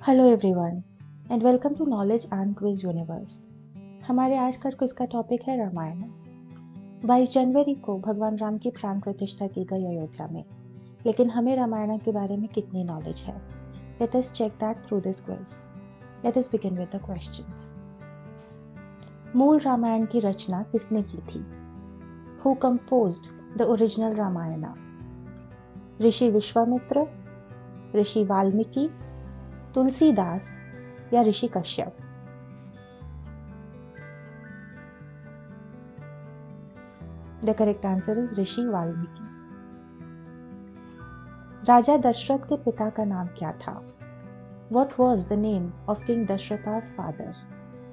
Hello everyone and welcome to knowledge and quiz universe. हमारे आज का क्विज का टॉपिक है रामायण। 22 जनवरी को भगवान राम की प्राण प्रतिष्ठा की गई अयोध्या में, लेकिन हमें रामायण के बारे में कितनी नॉलेज है? Let us check that through this quiz. Let us begin with the questions. मूल रामायण की रचना किसने की थी? Who composed the original Ramayana? Rishi Vishwamitra, Rishi Valmiki, Tulsidas या Rishi Kashyap? The correct answer is Rishi Valmiki. Raja Dasharath के पिता का नाम क्या था? What was the name of King Dashratha's father?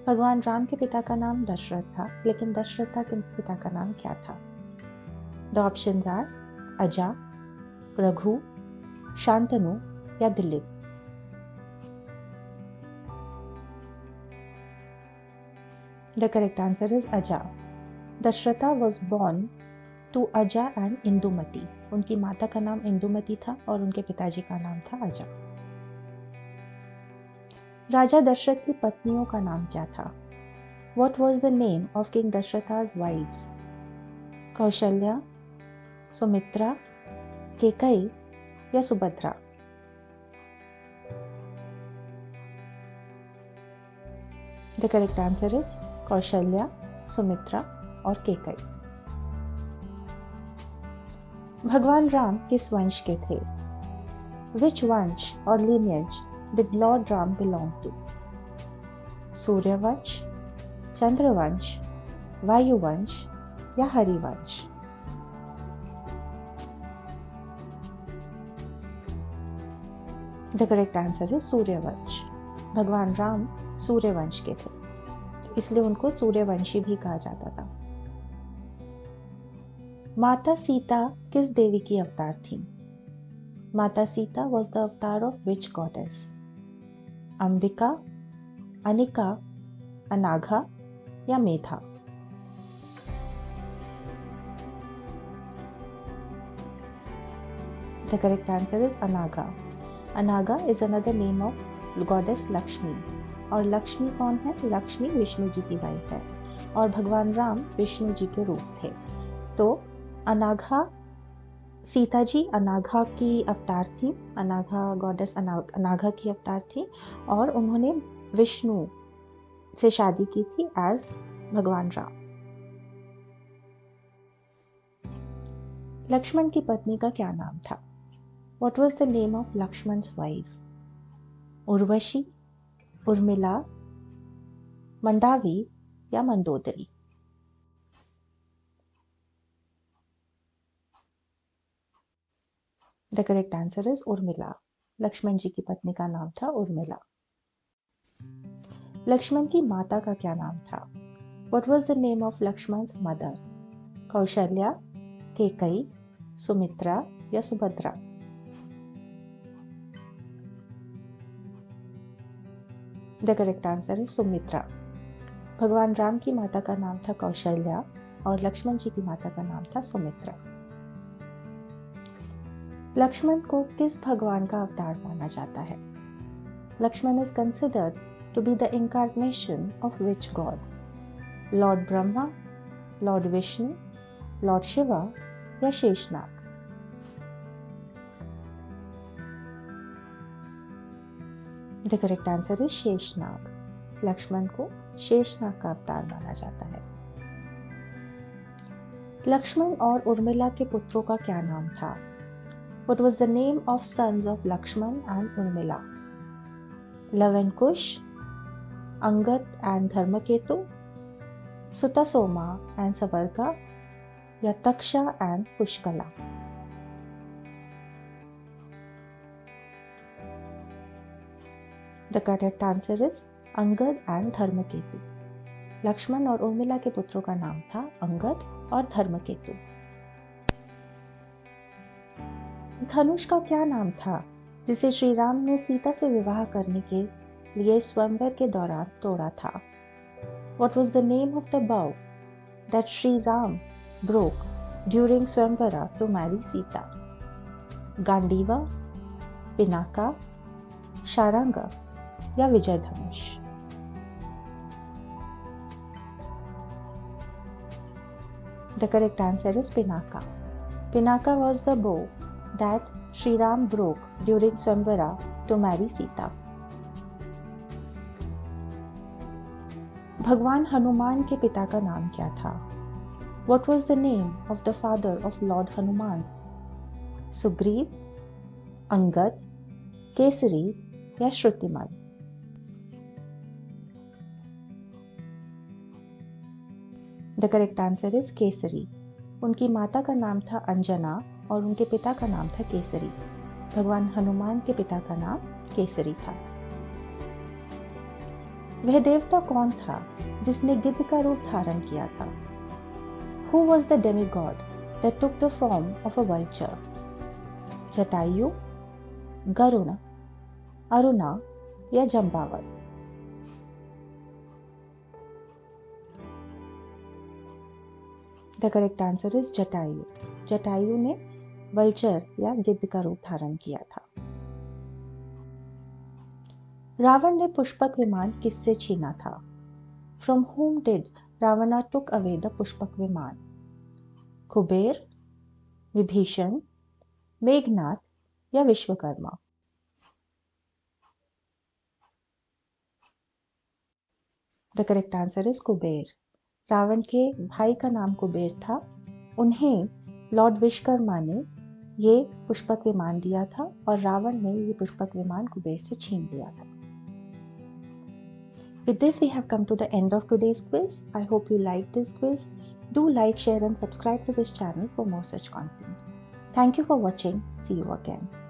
भगवान राम के पिता का नाम दशरथ था, लेकिन दशरथ के पिता का नाम क्या था? द ऑप्शंस आर अजा, रघु, शांतनु या Dilip. The correct answer is Aja. Dashratha was born to Aja and Indumati. उनकी माता का नाम इंदुमती था और उनके पिताजी का नाम था अजा। राजा दशरथ की पत्नियों का नाम क्या था? What was the name of King Dashratha's wives? Kaushalya, Sumitra, Kaikeyi या Subhadra? The correct answer is Kaushalya, Sumitra और केकई। भगवान राम किस वंश के थे? Which वंश और lineage did Lord Ram belong to? Suryavansh, Chandravansh, वायुवंश या Harivansh? The correct answer is Suryavansh. भगवान राम सूर्यवंश के थे, इसलिए उनको सूर्यवंशी भी कहा जाता था। माता सीता किस देवी की अवतार थी? माता Sita was the avatar of which goddess? Ambika, Anika, अनाघा या मेधा? The correct answer is अनाघा। अनाघा is another name of goddess Lakshmi। और लक्ष्मी कौन है? लक्ष्मी विष्णु जी की वाइफ है और भगवान राम विष्णु जी के रूप थे। तो अनाघा, सीता जी अनाघा की अवतार थी, अनाघा गॉडेस अनाघा की अवतार थी और उन्होंने विष्णु से शादी की थी एज भगवान राम। लक्ष्मण की पत्नी का क्या नाम था? What was the name of Lakshman's wife? Urvashi, Urmila, Mandavi या Mandodari? The correct answer is Urmila. Lakshman ji की पत्नी का नाम था उर्मिला। लक्ष्मण की माता का क्या नाम था? What was the name of Lakshman's mother? Kaushalya, Kaikeyi, Sumitra या Subhadra? The correct answer is Sumitra. भगवान राम की माता का नाम था कौशल्या और लक्ष्मण जी की माता का नाम था सुमित्रा। लक्ष्मण को किस भगवान का अवतार माना जाता है? Lakshman is considered to be the incarnation of which god? Lord Brahma, lord Vishnu, lord Shiva या Sheshnag? The correct answer is Sheshnag. Lakshman को शेषनाग का अवतार माना जाता है। लक्ष्मण और उर्मिला के पुत्रों का क्या नाम था? What was the name of sons of Lakshman and Urmila? Luv and Kush, Angad and Dharmaketu, Sutasoma and Savarka या Taksha and Pushkala? The correct answer is Angad and Dharmaketu. Lakshman और उर्मिला के पुत्रों का नाम था अंगद और धर्मकेतु। धनुष का क्या नाम था जिसे श्री राम ने सीता से विवाह करने के लिए स्वयंवर के दौरान तोड़ा था? What was the name of the bow that Sri Ram broke during Swamvara to marry Sita? गांडीवा, Pinaka, Sharanga या विजय धनुष? The correct answer is Pinaka. Pinaka was the bow that Sri Ram broke during Swamvara to marry Sita. भगवान हनुमान के पिता का नाम क्या था? What was the name of the father of Lord Hanuman? Sugriva, Angad, Kesari या श्रुतिमान? The correct answer is Kesari. उनकी माता का नाम था अंजना और उनके पिता का नाम था केसरी. भगवान हनुमान के पिता का नाम केसरी था. वह देवता कौन था जिसने गिद्ध का रूप धारण किया था? Who was the demigod that took the form of a vulture? Jatayu, Garuda, Aruna या जम्बावत? The correct answer is Jatayu. Jatayu ने वल्चर या गिद्ध का रूप धारण किया था. रावण ने पुष्पक विमान किससे छीना था? From whom did Ravana took away the Pushpak विमान? कुबेर, विभीषण, मेघनाथ या Vishwakarma? The correct answer is Kuber. Ravan के भाई का नाम कुबेर था. उन्हें लॉर्ड विश्वकर्मा ने ये पुष्पक विमान दिया था और रावण ने ये पुष्पक विमान कुबेर से छीन लिया था. With this, we have come to the end of today's quiz. I hope you liked this quiz. Do like, share and subscribe to this channel for more such content. Thank you for watching. See you again.